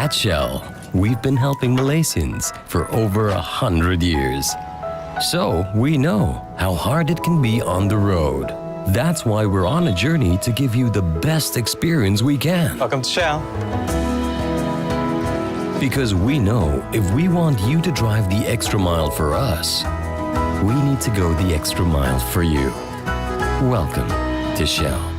At Shell, we've been helping Malaysians for over 100 years. So we know how hard it can be on the road. That's why we're on a journey to give you the best experience we can. Welcome to Shell. Because we know if we want you to drive the extra mile for us, we need to go the extra mile for you. Welcome to Shell.